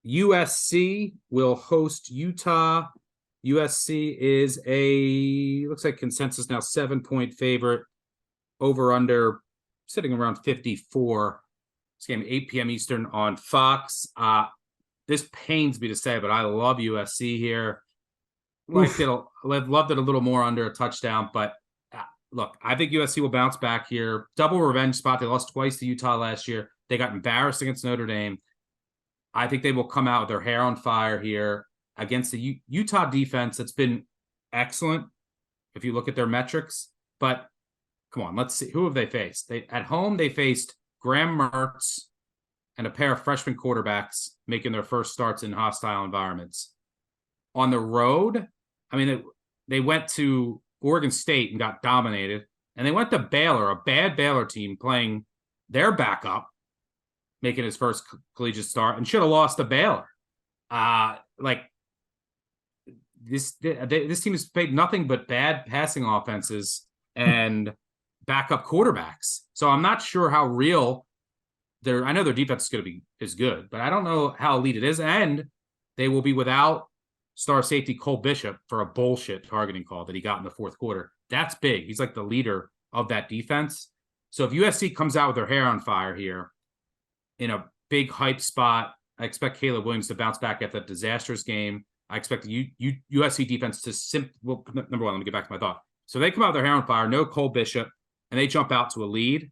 USC will host Utah. USC is looks like consensus now 7-point favorite. Over under sitting around 54. This game 8 p.m. Eastern on Fox. This pains me to say, but I love USC here. Loved it a little more under a touchdown, but look, I think USC will bounce back here. Double revenge spot. They lost twice to Utah last year. They got embarrassed against Notre Dame. I think they will come out with their hair on fire here against the Utah defense that's been excellent if you look at their metrics. But come on, let's see. Who have they faced? At home, they faced Graham Mertz and a pair of freshman quarterbacks making their first starts in hostile environments. On the road, I mean, they went to Oregon State and got dominated. And they went to Baylor, a bad Baylor team, playing their backup, making his first collegiate start, and should have lost to Baylor. This team has played nothing but bad passing offenses and backup quarterbacks. So I'm not sure how real I know their defense is good, but I don't know how elite it is. And they will be without star safety Cole Bishop for a bullshit targeting call that he got in the fourth quarter. That's big. He's like the leader of that defense. So if USC comes out with their hair on fire here in a big hype spot, I expect Caleb Williams to bounce back at the disastrous game. I expect the USC defense to number one, let me get back to my thought. So they come out with their hair on fire, no Cole Bishop, and they jump out to a lead.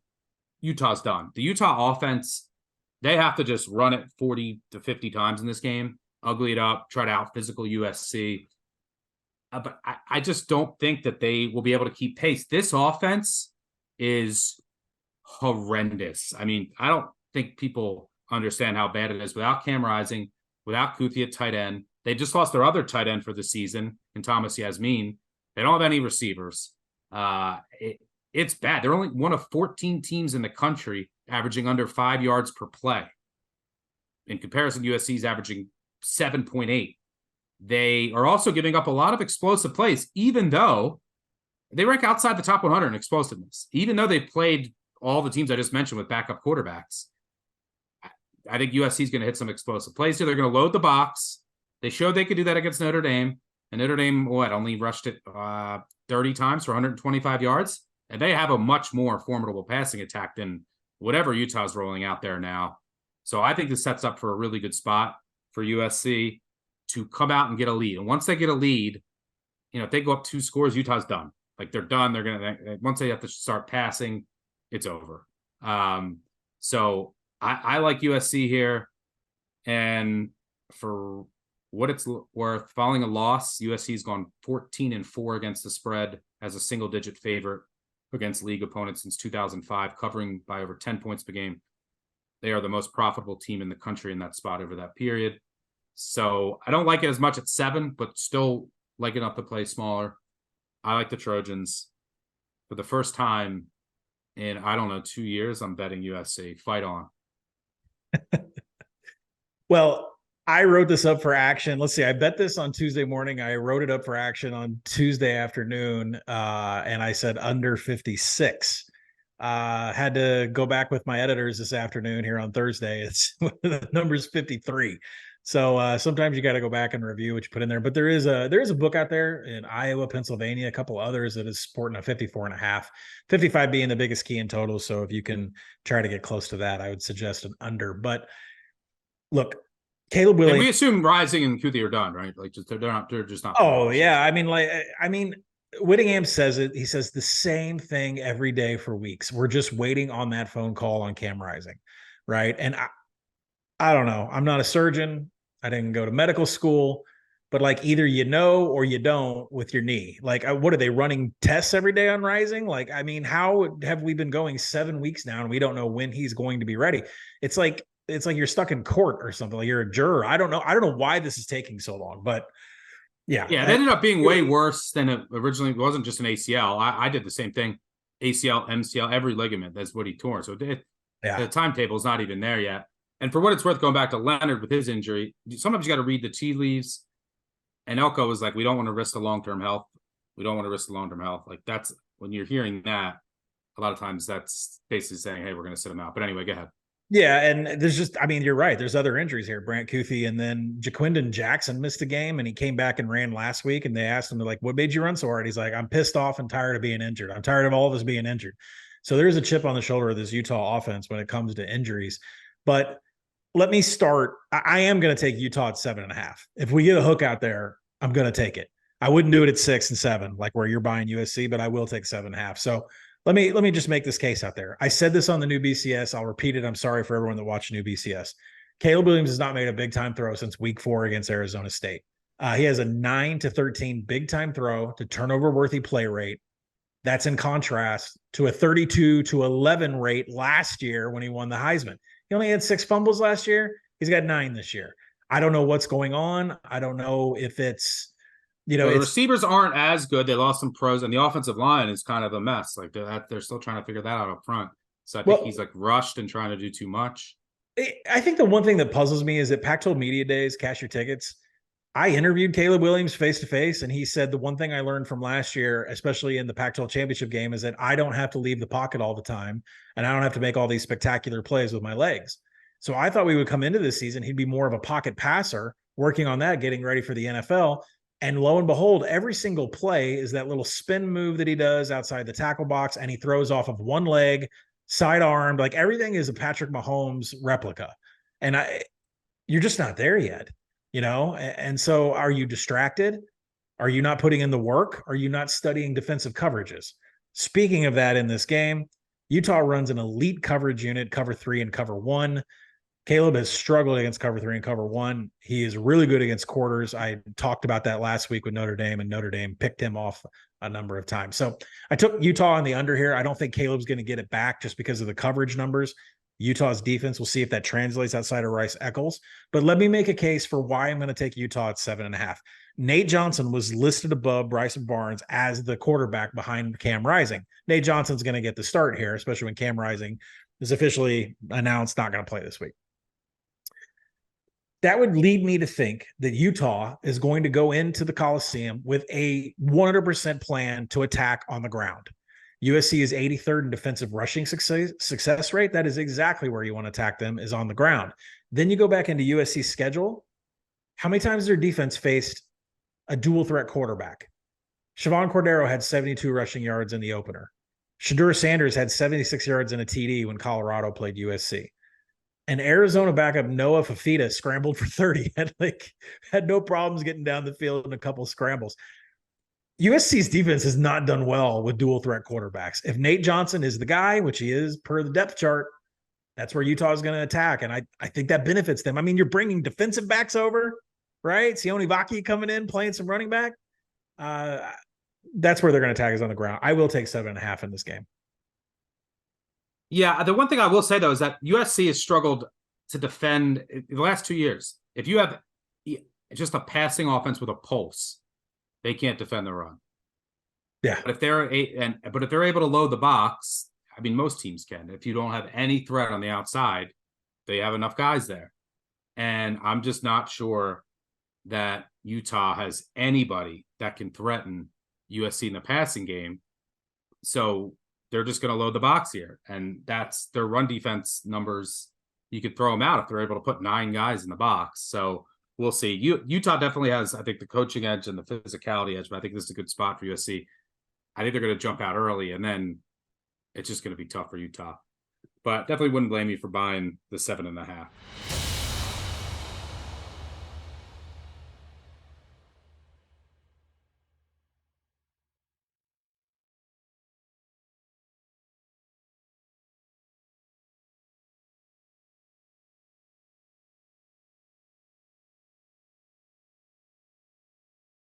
Utah's done. The Utah offense, they have to just run it 40 to 50 times in this game, ugly it up, try to out physical USC. But I just don't think that they will be able to keep pace. This offense is horrendous. I mean, I don't think people understand how bad it is without Cam Rising, without Kuthi at tight end. They just lost their other tight end for the season in Thomas Yasmin. They don't have any receivers. It's bad. They're only one of 14 teams in the country averaging under 5 yards per play. In comparison, USC is averaging 7.8. They are also giving up a lot of explosive plays, even though they rank outside the top 100 in explosiveness. Even though they played all the teams I just mentioned with backup quarterbacks, I think USC is going to hit some explosive plays here. They're going to load the box. They showed they could do that against Notre Dame. And Notre Dame, only rushed it 30 times for 125 yards. And they have a much more formidable passing attack than whatever Utah's rolling out there now. So I think this sets up for a really good spot for USC to come out and get a lead. And once they get a lead, if they go up 2 scores, Utah's done. Like they're done. They're going to, once they have to start passing, it's over. So I like USC here. And for what it's worth, following a loss, USC's gone 14-4 against the spread as a single-digit favorite against league opponents since 2005, covering by over 10 points per game. They are the most profitable team in the country in that spot over that period. So I don't like it as much at 7, but still like enough to play smaller. I like the Trojans. For the first time in, 2 years, I'm betting USC. Fight on. Well, I wrote this up for action. Let's see. I bet this on Tuesday morning. I wrote it up for action on Tuesday afternoon. And I said under 56. Had to go back with my editors this afternoon here on Thursday. It's the number's 53. So sometimes you got to go back and review what you put in there. But there is a book out there in Iowa, Pennsylvania, a couple others that is sporting a 54.5, 55 being the biggest key in total. So if you can try to get close to that, I would suggest an under. But look, Caleb Williams. And we assume Rising and Kuthi are done, right? Like they're just not. Oh yeah, I mean, Whittingham says it. He says the same thing every day for weeks. We're just waiting on that phone call on Cam Rising, right? And I don't know. I'm not a surgeon. I didn't go to medical school, but like either you know or you don't with your knee. Like, what are they running tests every day on Rising? Like, I mean, how have we been going 7 weeks now and we don't know when he's going to be ready? It's like you're stuck in court or something. Like you're a juror. I don't know why this is taking so long, but yeah. Yeah, it ended up being way worse than it originally. It wasn't just an ACL. I did the same thing. ACL, MCL, every ligament. That's what he tore. So the timetable is not even there yet. And for what it's worth, going back to Leonard with his injury, sometimes you got to read the tea leaves. And Elko was like, we don't want to risk the long-term health. We don't want to risk the long-term health. Like when you're hearing that, a lot of times that's basically saying, hey, we're going to sit him out. But anyway, go ahead. Yeah, and there's just, I mean, you're right. There's other injuries here. Brant Kuthi, and then Jaquindon Jackson missed a game, and he came back and ran last week. And they asked him, they're like, "What made you run so hard?" He's like, "I'm pissed off and tired of being injured. I'm tired of all of us being injured." So there's a chip on the shoulder of this Utah offense when it comes to injuries. But let me start. I am going to take Utah at 7.5. If we get a hook out there, I'm going to take it. I wouldn't do it at 6 and 7, like where you're buying USC, but I will take 7.5. So let me just make this case out there. I said this on the new BCS. I'll repeat it. I'm sorry for everyone that watched new BCS. Caleb Williams has not made a big time throw since week 4 against Arizona State. He has a 9-13 big time throw to turnover worthy play rate. That's in contrast to a 32-11 rate last year when he won the Heisman. He only had 6 fumbles last year. He's got 9 this year. I don't know what's going on. I don't know if it's, the receivers aren't as good. They lost some pros, and the offensive line is kind of a mess. Like they're still trying to figure that out up front. So I think he's like rushed and trying to do too much. I think the one thing that puzzles me is that Pac-12 Media Days, cash your tickets. I interviewed Caleb Williams face to face, and he said the one thing I learned from last year, especially in the Pac-12 championship game, is that I don't have to leave the pocket all the time, and I don't have to make all these spectacular plays with my legs. So I thought we would come into this season, he'd be more of a pocket passer, working on that, getting ready for the NFL. And lo and behold, every single play is that little spin move that he does outside the tackle box, and he throws off of one leg, side armed. Like everything is a Patrick Mahomes replica. And you're just not there yet, And so are you distracted? Are you not putting in the work? Are you not studying defensive coverages? Speaking of that, in this game, Utah runs an elite coverage unit, cover 3 and cover 1. Caleb has struggled against cover 3 and cover 1. He is really good against quarters. I talked about that last week with Notre Dame, and Notre Dame picked him off a number of times. So I took Utah on the under here. I don't think Caleb's going to get it back just because of the coverage numbers. Utah's defense, we'll see if that translates outside of Rice Eccles. But let me make a case for why I'm going to take Utah at 7.5. Nate Johnson was listed above Bryson Barnes as the quarterback behind Cam Rising. Nate Johnson's going to get the start here, especially when Cam Rising is officially announced not going to play this week. That would lead me to think that Utah is going to go into the Coliseum with a 100% plan to attack on the ground. USC is 83rd in defensive rushing success rate. That is exactly where you want to attack them, is on the ground. Then you go back into USC's schedule. How many times has their defense faced a dual threat quarterback? Siobhan Cordero had 72 rushing yards in the opener. Shadur Sanders had 76 yards in a TD when Colorado played USC. And Arizona backup Noah Fafita scrambled for 30, had no problems getting down the field in a couple of scrambles. USC's defense has not done well with dual threat quarterbacks. If Nate Johnson is the guy, which he is per the depth chart, that's where Utah is going to attack. And I think that benefits them. I mean, you're bringing defensive backs over, right? Sione Vaki coming in, playing some running back. That's where they're going to attack, is on the ground. I will take 7.5 in this game. Yeah, the one thing I will say, though, is that USC has struggled to defend in the last 2 years. If you have just a passing offense with a pulse, they can't defend the run. Yeah. But if they're able to load the box, I mean, most teams can. If you don't have any threat on the outside, they have enough guys there. And I'm just not sure that Utah has anybody that can threaten USC in the passing game. So they're just going to load the box here. And that's their run defense numbers. You could throw them out if they're able to put 9 guys in the box. So we'll see. Utah definitely has, I think, the coaching edge and the physicality edge, but I think this is a good spot for USC. I think they're going to jump out early, and then it's just going to be tough for Utah. But definitely wouldn't blame you for buying the 7.5.